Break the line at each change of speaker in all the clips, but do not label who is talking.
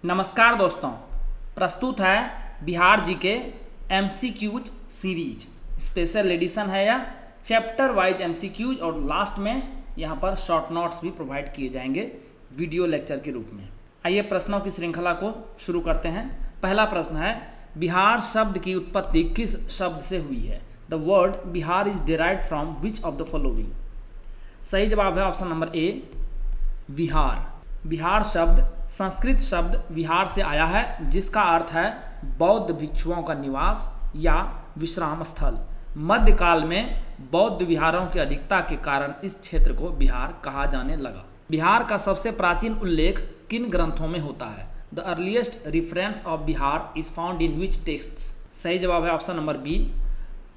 नमस्कार दोस्तों, प्रस्तुत है बिहार जी के MCQs सीरीज। स्पेशल एडिशन है यह, चैप्टर वाइज MCQs और लास्ट में यहाँ पर शॉर्ट नोट्स भी प्रोवाइड किए जाएंगे वीडियो लेक्चर के रूप में। आइए प्रश्नों की श्रृंखला को शुरू करते हैं। पहला प्रश्न है, बिहार शब्द की उत्पत्ति किस शब्द से हुई है? The word Bihar is derived from which of the following? सही जवाब है ऑप्शन नंबर ए, बिहार। बिहार शब्द संस्कृत शब्द विहार से आया है, जिसका अर्थ है बौद्ध भिक्षुओं का निवास या विश्राम स्थल। मध्यकाल में बौद्ध विहारों की अधिकता के कारण इस क्षेत्र को बिहार कहा जाने लगा। बिहार का सबसे प्राचीन उल्लेख किन ग्रंथों में होता है? The earliest reference of Bihar is found in which texts? सही जवाब है ऑप्शन नंबर बी,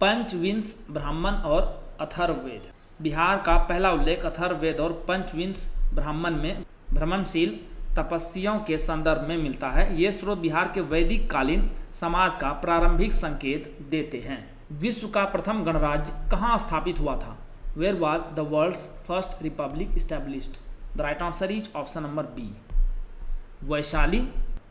पंचविंश ब्राह्मण और अथर्ववेद। बिहार का पहला उल्लेख अथर्ववेद और पंचविंश ब्राह्मण में भ्रमणशील तपस्वियों के संदर्भ में मिलता है। ये स्रोत बिहार के वैदिक कालीन समाज का प्रारंभिक संकेत देते हैं। विश्व का प्रथम गणराज्य कहाँ स्थापित हुआ था? Where was the world's first republic established? The right answer is option number B, Vaishali.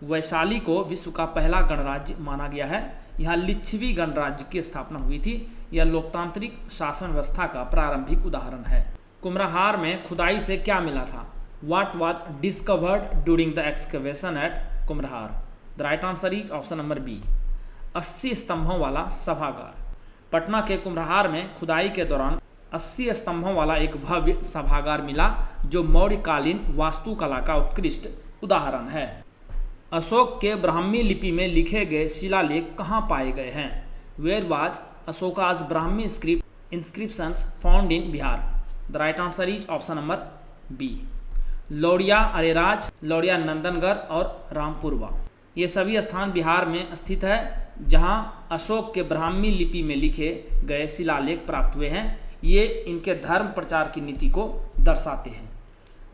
Vaishali को विश्व का पहला गणराज्य माना गया है। यहाँ लिच्छवी गणराज्य की स्थापना हुई थी। यह लोकतांत्रिक शासन व्यवस्था का प्रारंभिक उदाहरण है। कुम्हरार में खुदाई से क्या मिला था? What was discovered during the excavation at Kumhrar? The right answer is option number B, 80 स्तंभों वाला सभागार। पटना के कुम्हरार में खुदाई के दौरान 80 स्तंभों वाला एक भव्य सभागार मिला, जो मौर्यकालीन वास्तुकला का उत्कृष्ट उदाहरण है। अशोक के ब्राह्मी लिपि में लिखे गए शिलालेख कहाँ पाए गए हैं? Where was Ashoka's Brahmi script inscriptions found in Bihar? The right answer is option number B, लौड़िया Areraj, लौड़िया Nandangarh और रामपुरवा। ये सभी स्थान बिहार में स्थित है, जहां अशोक के ब्राह्मी लिपि में लिखे गए शिलालेख प्राप्त हुए हैं। ये इनके धर्म प्रचार की नीति को दर्शाते हैं।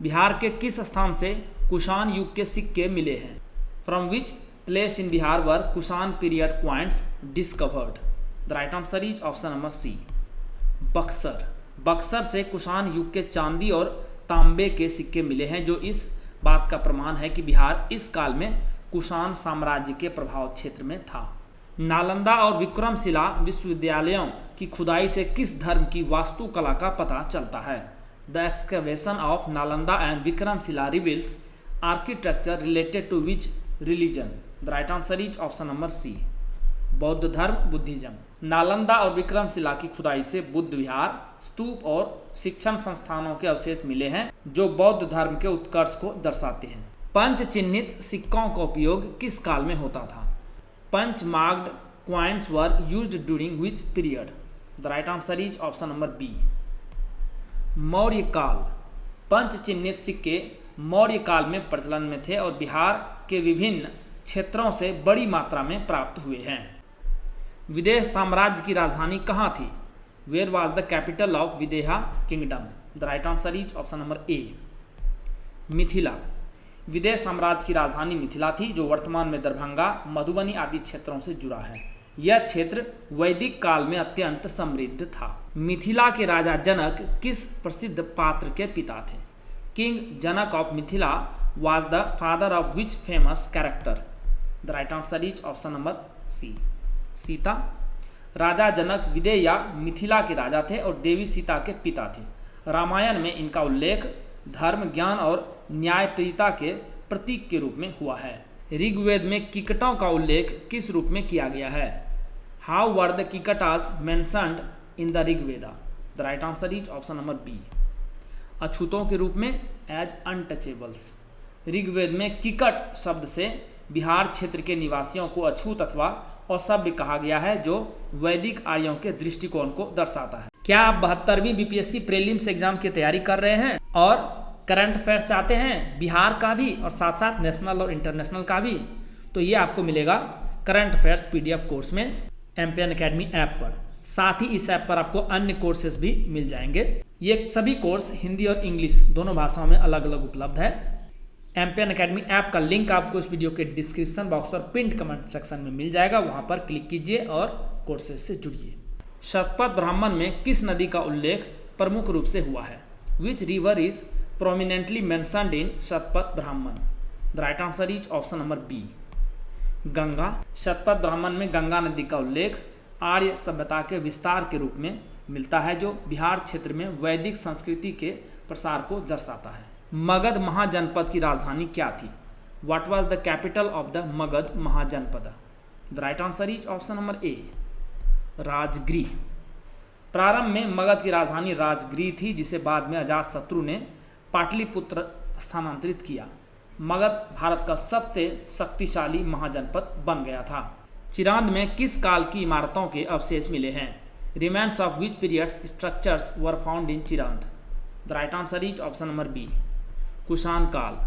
बिहार के किस स्थान से कुषाण युग के सिक्के मिले हैं? From which place in Bihar were Kushan period coins discovered? The right answer is option number C, Buxar. Buxar से कुषाण युग के चांदी और तांबे के सिक्के मिले हैं, जो इस बात का प्रमाण है कि बिहार इस काल में कुषाण साम्राज्य के प्रभाव क्षेत्र में था। नालंदा और विक्रमशिला विश्वविद्यालयों की खुदाई से किस धर्म की वास्तुकला का पता चलता है? The excavation of Nalanda and Vikramshila reveals architecture related to which religion? The right answer is option number C, बौद्ध धर्म, बुद्धिज्म। नालंदा और विक्रमशिला की खुदाई से बुद्ध विहार, स्तूप और शिक्षण संस्थानों के अवशेष मिले हैं, जो बौद्ध धर्म के उत्कर्ष को दर्शाते हैं। पंच चिन्हित सिक्कों का उपयोग किस काल में होता था? Punch marked coins were used during which period? The right answer is option number B, Maurya काल। पंच चिन्हित सिक्के मौर्य काल में प्रचलन में थे और बिहार के विभिन्न क्षेत्रों से बड़ी मात्रा में प्राप्त हुए हैं। विदेह साम्राज्य की राजधानी कहाँ थी? Where was the capital of Videha kingdom? The right answer is option number A, Mithila. Videh साम्राज्य की राजधानी मिथिला थी, जो वर्तमान में दरभंगा, मधुबनी आदि क्षेत्रों से जुड़ा है। यह क्षेत्र वैदिक काल में अत्यंत समृद्ध था। मिथिला के राजा जनक किस प्रसिद्ध पात्र के पिता थे? King Janak of Mithila was the father of which famous character? The right answer is option number C, Sita. राजा जनक विदेह या मिथिला के राजा थे और देवी सीता के पिता थे। रामायण में इनका उल्लेख धर्म, ज्ञान और न्यायप्रियता के प्रतीक के रूप में हुआ है। ऋग्वेद में किकटों का उल्लेख किस रूप में किया गया है? How were the Kikatas mentioned in the Rigveda? The right answer is option number B, अछूतों के रूप में, एज अनटचेबल्स। ऋग्वेद में किकट शब्द से बिहार क्षेत्र के निवासियों को अछूत अथवा असभ्य कहा गया है, जो वैदिक आर्यों के दृष्टिकोण को दर्शाता है। क्या आप 72वीं बीपीएससी प्रीलिम्स एग्जाम की तैयारी कर रहे हैं और करंट अफेयर्स चाहते हैं, बिहार का भी और साथ साथ नेशनल और इंटरनेशनल का भी? तो ये आपको मिलेगा करंट अफेयर्स PDF कोर्स में एमपीएन अकेडमी ऐप पर। साथ ही इस ऐप पर आपको अन्य कोर्सेज भी मिल जाएंगे। ये सभी कोर्स हिंदी और इंग्लिश दोनों भाषाओं में अलग अलग उपलब्ध है। एमपीएन अकेडमी ऐप का लिंक आपको इस वीडियो के डिस्क्रिप्शन बॉक्स और पिंड कमेंट सेक्शन में मिल जाएगा, वहां पर क्लिक कीजिए और कोर्सेज से जुड़िए। शतपथ ब्राह्मण में किस नदी का उल्लेख प्रमुख रूप से हुआ है? Which river is prominently mentioned in Shatapatha Brahmana? The right answer is option number B. Ganga, Shatapatha Brahmana में गंगा नदी का उल्लेख आर्य सभ्यता के विस्तार के रूप में मिलता है, जो बिहार क्षेत्र में वैदिक संस्कृति के प्रसार को दर्शाता है। मगध महाजनपद की राजधानी क्या थी? What was the capital of the Magadha Mahajanapada? The right answer is option number A, Rajgriha. प्रारंभ में मगध की राजधानी राजगृह थी, जिसे बाद में अजातशत्रु ने पाटलिपुत्र स्थानांतरित किया। मगध भारत का सबसे शक्तिशाली महाजनपद बन गया था। चिरांद में किस काल की इमारतों के अवशेष मिले हैं? Remains of which periods structures were found in Chirand? The right answer is option number B, Kushan काल।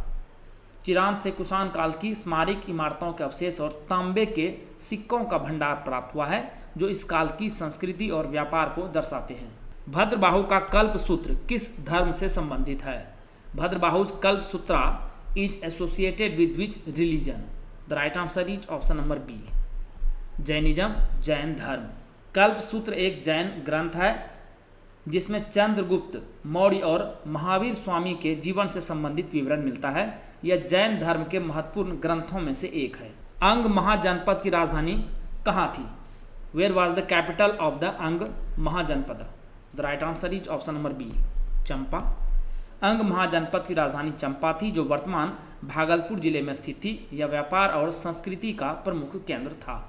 चिरांद से कुषाण काल की स्मारक इमारतों के अवशेष और तांबे के सिक्कों का भंडार प्राप्त हुआ है, जो इस काल की संस्कृति और व्यापार को दर्शाते हैं। भद्रबाहु का कल्प सूत्र किस धर्म से संबंधित है? Bhadrabahu's Kalpa Sutra is associated with which religion? The right answer is option number B, Jainism, Jain धर्म। कल्प सूत्र एक जैन ग्रंथ है जिसमें चंद्रगुप्त मौर्य और महावीर स्वामी के जीवन से संबंधित विवरण मिलता है। यह जैन धर्म के महत्वपूर्ण ग्रंथों में से एक है। अंग महाजनपद की राजधानी कहाँ थी? Where was the capital of the Anga Mahajanapada? The right answer is option number B, Champa. Anga Mahajanapada की राजधानी चंपा थी, जो वर्तमान भागलपुर जिले में स्थित थी। यह व्यापार और संस्कृति का प्रमुख केंद्र था।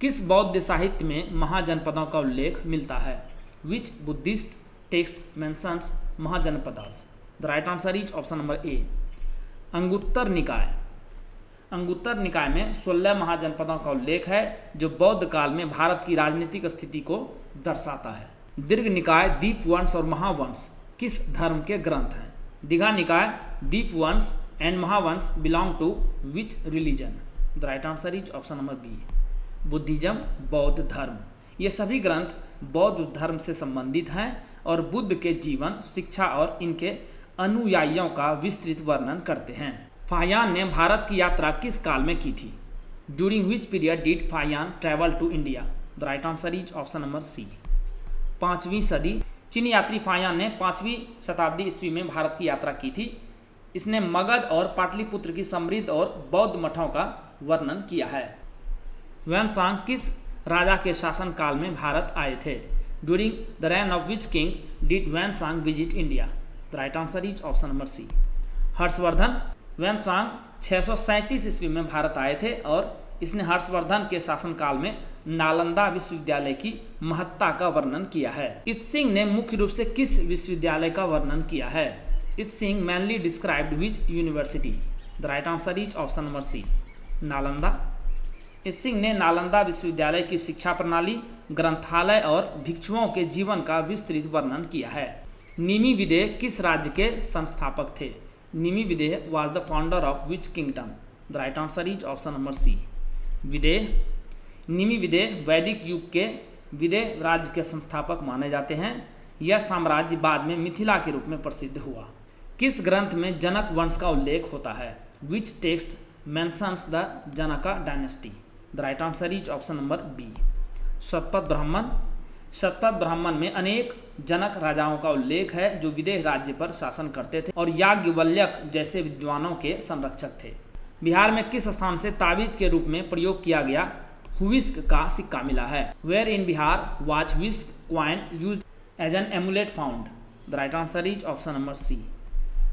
किस बौद्ध साहित्य में महाजनपदों का उल्लेख मिलता है? Which Buddhist text mentions Mahajanapadas? The right answer is option number A, Anguttara Nikaya. Anguttara निकाय में 16 महाजनपदों का उल्लेख है, जो बौद्ध काल में भारत की राजनीतिक स्थिति को दर्शाता है। दीर्घ निकाय, दीपवंश और महावंश किस धर्म के ग्रंथ हैं? Digha Nikaya, Dipavamsa and Mahavamsa belong to which religion? The right answer is option number B, Buddhism, बौद्ध धर्म। ये सभी ग्रंथ बौद्ध धर्म से संबंधित हैं और बुद्ध के जीवन, शिक्षा और इनके अनुयायियों का विस्तृत वर्णन करते हैं। फाहियान ने भारत की यात्रा किस काल में की थी? During which period did Fahien travel to India? The right answer is option number C, 5वीं सदी। चीनी यात्री फाहियान ने 5वीं शताब्दी ईस्वी में भारत की यात्रा की थी। इसने मगध और पाटलिपुत्र की समृद्ध और बौद्ध मठों का वर्णन किया है। ह्वेनसांग किस राजा के शासन काल में भारत आए थे? During the reign of which king did Hiuen Tsang visit India? The right answer is option number C, Harshavardhana. Hiuen Tsang 637 ईस्वी में भारत आए थे और इसने हर्षवर्धन के शासनकाल में नालंदा विश्वविद्यालय की महत्ता का वर्णन किया है। इत्सिंग ने मुख्य रूप से किस विश्वविद्यालय का वर्णन किया है? Itsing mainly described which university? The right answer is option number C, Nalanda. Itsing ने नालंदा विश्वविद्यालय की शिक्षा प्रणाली, ग्रंथालय और भिक्षुओं के जीवन का विस्तृत वर्णन किया है। निमि विदेह किस राज्य के संस्थापक थे? Nimi Videha was the founder of which kingdom? The right answer is option number C, Videha. Nimi Videh वैदिक युग के विदेह राज्य के संस्थापक माने जाते हैं। यह साम्राज्य बाद में मिथिला के रूप में प्रसिद्ध हुआ। किस ग्रंथ में जनक वंश का उल्लेख होता है? Which text mentions the Janaka dynasty? The right answer is option number B, Shatapatha Brahmana. Shatapatha Brahmana में अनेक जनक राजाओं का उल्लेख है, जो विदेह राज्य पर शासन करते थे और याज्ञवल्क्य जैसे विद्वानों के संरक्षक थे। बिहार में किस स्थान से ताबीज के रूप में प्रयोग किया गया हुइस्क का सिक्का मिला है? Where in Bihar was Huvishka coin used as an amulet found? The right answer is option number C,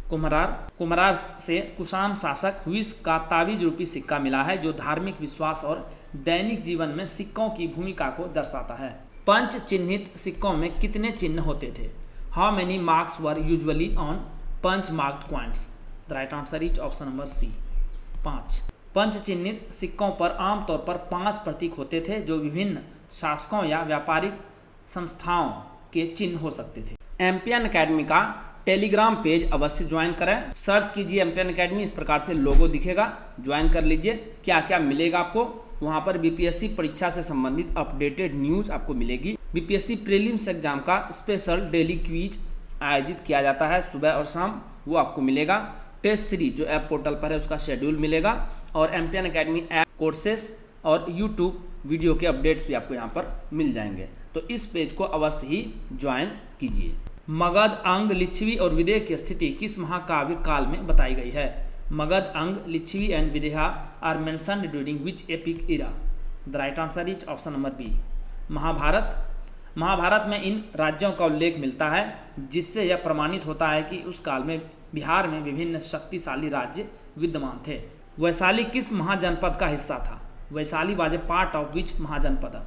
Kumhrar. Kumhrar से कुषाण शासक हुइस्क का ताबीज रूपी सिक्का मिला है, जो धार्मिक विश्वास और दैनिक जीवन में सिक्कों की भूमिका को दर्शाता है। पंच चिन्हित सिक्कों में कितने चिन्ह होते थे? How many marks were usually on punch marked coins? The right answer is option number C, 5। Punch चिन्हित सिक्कों पर आमतौर पर 5 प्रतीक होते थे, जो विभिन्न शासकों या व्यापारिक संस्थाओं के चिन्ह हो सकते थे। एम्पियन अकेडमी का टेलीग्राम पेज अवश्य ज्वाइन करें। सर्च कीजिए एम्पियन अकेडमी, इस प्रकार से लोगो दिखेगा, ज्वाइन कर लीजिए। क्या क्या मिलेगा आपको? वहाँ पर बीपीएससी परीक्षा से संबंधित अपडेटेड न्यूज आपको मिलेगी। बीपीएससी प्रीलिम्स एग्जाम का स्पेशल डेली क्विज आयोजित किया जाता है सुबह और शाम, वो आपको मिलेगा। टेस्ट सीरीज जो ऐप पोर्टल पर है उसका शेड्यूल मिलेगा और एम्पियन अकेडमी ऐप कोर्सेस और यूट्यूब वीडियो के अपडेट्स भी आपको यहाँ पर मिल जाएंगे। तो इस पेज को अवश्य ही ज्वाइन कीजिए। मगध, अंग, लिच्छवी और विदेह की स्थिति किस महाकाव्य काल में बताई गई है? Magadh, Anga, Lichchhavi and Videha are mentioned during which epic era? The right answer is option number B, Mahabharat में इन राज्यों का उल्लेख मिलता है, जिससे यह प्रमाणित होता है कि उस काल में बिहार में विभिन्न शक्तिशाली राज्य विद्यमान थे। वैशाली किस महाजनपद का हिस्सा था? Vaishali was a part of which Mahajanapada?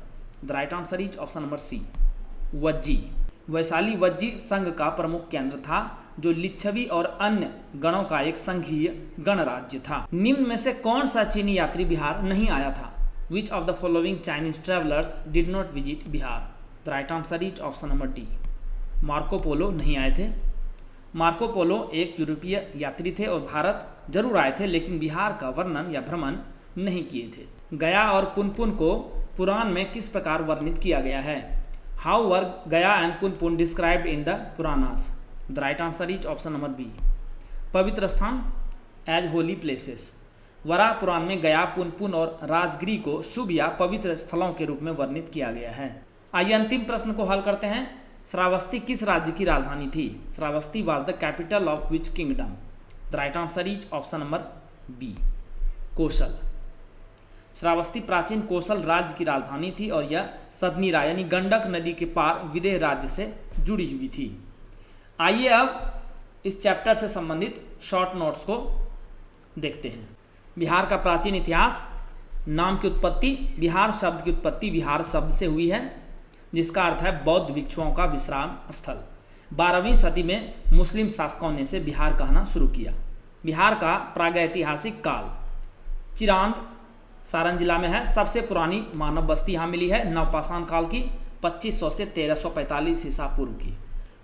The right answer is option number C, Vajji. Vaishali Vajji संघ का प्रमुख केंद्र था, जो लिच्छवी और अन्य गणों का एक संघीय गणराज्य था। निम्न में से कौन सा चीनी यात्री बिहार नहीं आया था? Which of the following Chinese travellers did not visit Bihar? The right answer is option number D, Marco Polo नहीं आए थे। मार्को पोलो एक यूरोपीय यात्री थे और भारत जरूर आए थे, लेकिन बिहार का वर्णन या भ्रमण नहीं किए थे। गया और पुनपुन को पुराण में किस प्रकार वर्णित किया गया है? How were Gaya and Punpun described in the Puranas? The right answer is option number B, पवित्र स्थान as holy places. Varaha Purana में गया, पुनपुन और राजगिरी को शुभ या पवित्र स्थलों के रूप में वर्णित किया गया है। आइए अंतिम प्रश्न को हल करते हैं। श्रावस्ती किस राज्य की राजधानी थी? Shravasti was the capital of which kingdom? The right answer is option number B, Koshal. Shravasti प्राचीन कोशल राज्य की राजधानी थी और यह सदनीरा यानी गंडक नदी के पार विदेह राज्य से जुड़ी हुई थी। आइए अब इस चैप्टर से संबंधित शॉर्ट नोट्स को देखते हैं। बिहार का प्राचीन इतिहास। नाम की उत्पत्ति। बिहार शब्द की उत्पत्ति बिहार शब्द से हुई है, जिसका अर्थ है बौद्ध भिक्षुओं का विश्राम स्थल। 12वीं सदी में मुस्लिम शासकों ने इसे बिहार कहना शुरू किया। बिहार का प्रागैतिहासिक काल। चिरांद सारण जिला में है। सबसे पुरानी मानव बस्ती यहाँ मिली है नवपाषाण काल की, 2500 से 1345 ईसा पूर्व की।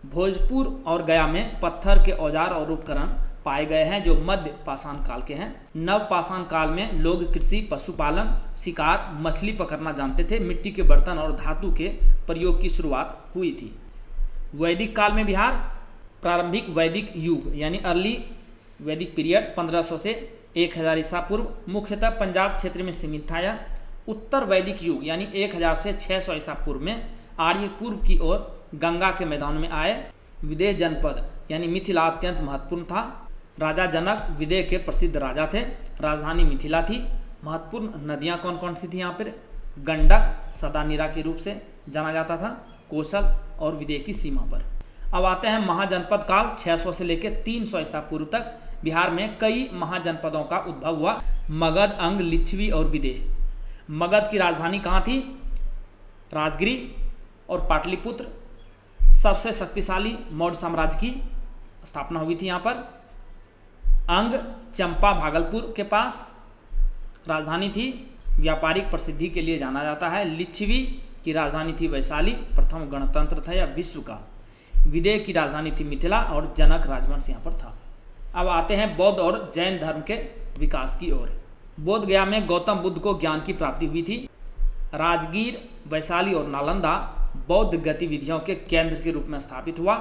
भोजपुर और गया में पत्थर के औजार और उपकरण पाए गए हैं, जो मध्य पाषाण काल के हैं। नवपाषाण काल में लोग कृषि, पशुपालन, शिकार, मछली पकड़ना जानते थे। मिट्टी के बर्तन और धातु के प्रयोग की शुरुआत हुई थी। वैदिक काल में बिहार। प्रारंभिक वैदिक युग यानी अर्ली वैदिक पीरियड 1500 से 1000 ईसा पूर्व मुख्यतः पंजाब क्षेत्र में सीमित था। यह उत्तर वैदिक युग यानी 1000 से 600 ईसा पूर्व में आर्य पूर्व की ओर गंगा के मैदान में आए। विदेह जनपद यानी मिथिला अत्यंत महत्वपूर्ण था। राजा जनक विदेह के प्रसिद्ध राजा थे। राजधानी मिथिला थी। महत्वपूर्ण नदियां कौन कौन सी थी यहाँ पर? गंडक सदानीरा के रूप से जाना जाता था कोशल और विदेह की सीमा पर। अब आते हैं महाजनपद काल। 600 से लेकर 300 ईसा पूर्व तक बिहार में कई महाजनपदों का उद्भव हुआ। मगध, अंग, लिच्छवी और विदेह। मगध की राजधानी कहाँ थी? राजगिरी और पाटलिपुत्र। सबसे शक्तिशाली मौर्य साम्राज्य की स्थापना हुई थी यहाँ पर। अंग, चंपा भागलपुर के पास राजधानी थी। व्यापारिक प्रसिद्धि के लिए जाना जाता है। लिच्छवी की राजधानी थी वैशाली, प्रथम गणतंत्र था या विश्व का। विदेह की राजधानी थी मिथिला और जनक राजवंश यहाँ पर था। अब आते हैं बौद्ध और जैन धर्म के विकास की ओर। बोध गया में गौतम बुद्ध को ज्ञान की प्राप्ति हुई थी। राजगीर, वैशाली और नालंदा बौद्ध गतिविधियों के केंद्र के रूप में स्थापित हुआ।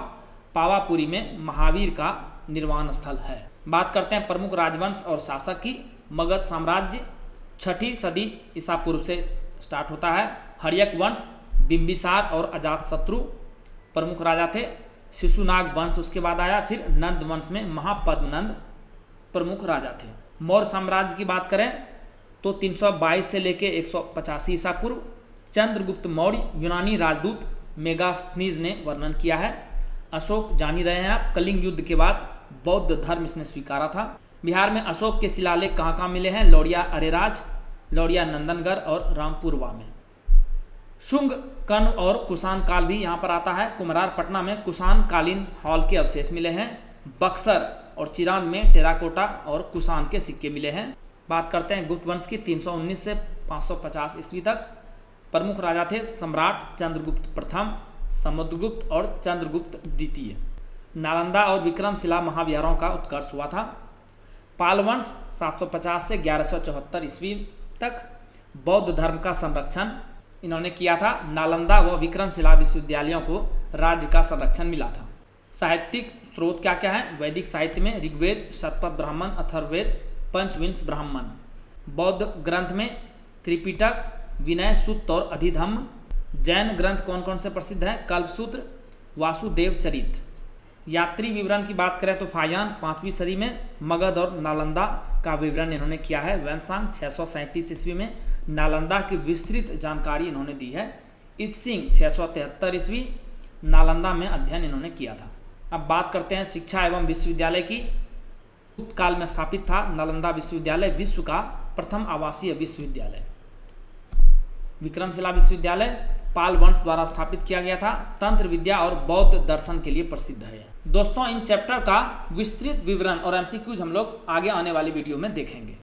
पावापुरी में महावीर का निर्वाण स्थल है। बात करते हैं प्रमुख राजवंश और शासक की। मगध साम्राज्य 6ठी सदी ईसा पूर्व से स्टार्ट होता है। हर्यक वंश, बिंबिसार और अजातशत्रु प्रमुख राजा थे। शिशुनाग वंश उसके बाद आया। फिर नंद वंश में महापद्मनंद प्रमुख राजा थे। मौर्य साम्राज्य की बात करें तो 322 से लेकर 185 ईसा पूर्व चंद्रगुप्त मौर्य यूनानी राजदूत मेगास्थनीज ने वर्णन किया है। अशोक जान ही रहे हैं आप, कलिंग युद्ध के बाद बौद्ध धर्म इसने स्वीकारा था। बिहार में अशोक के शिलालेख कहाँ कहाँ मिले हैं? लौड़िया अरेराज, लौड़िया नंदनगढ़ और रामपुरवा में। शुंग, कर्ण और कुषाण काल भी यहाँ पर आता है। कुम्हरार पटना में कुषाण कालीन हॉल के अवशेष मिले हैं। बक्सर और चिरांद में टेराकोटा और कुषाण के सिक्के मिले हैं। बात करते हैं गुप्त वंश की। 319 से 550 ईस्वी तक प्रमुख राजा थे सम्राट चंद्रगुप्त प्रथम, समुद्रगुप्त और चंद्रगुप्त द्वितीय। नालंदा और विक्रमशिला महाविहारों का उत्कर्ष हुआ था। पाल वंश 750 से 1174 ईस्वी तक बौद्ध धर्म का संरक्षण इन्होंने किया था। नालंदा व विक्रमशिला विश्वविद्यालयों को राज्य का संरक्षण मिला था। साहित्यिक स्रोत क्या क्या है? वैदिक साहित्य में ऋग्वेद, शतपथ ब्राह्मण, अथर्ववेद, पंचविंश ब्राह्मण। बौद्ध ग्रंथ में त्रिपिटक, विनय सूक्त और अधिधम्म। जैन ग्रंथ कौन कौन से प्रसिद्ध हैं? कल्पसूत्र, वासुदेव चरित। यात्री विवरण की बात करें तो फाहियान 5वीं सदी में, मगध और नालंदा का विवरण इन्होंने किया है। वैनसांग 637 ईस्वी में नालंदा की विस्तृत जानकारी इन्होंने दी है। इत्सिंग 673 ईस्वी नालंदा में अध्ययन इन्होंने किया था। अब बात करते हैं शिक्षा एवं विश्वविद्यालय की। गुप्त काल में स्थापित था नालंदा विश्वविद्यालय, विश्व का प्रथम आवासीय विश्वविद्यालय। विक्रमशिला विश्वविद्यालय पाल वंश द्वारा स्थापित किया गया था। तंत्र विद्या और बौद्ध दर्शन के लिए प्रसिद्ध है। दोस्तों इन चैप्टर का विस्तृत विवरण और एमसीक्यूज हम लोग आगे आने वाली वीडियो में देखेंगे।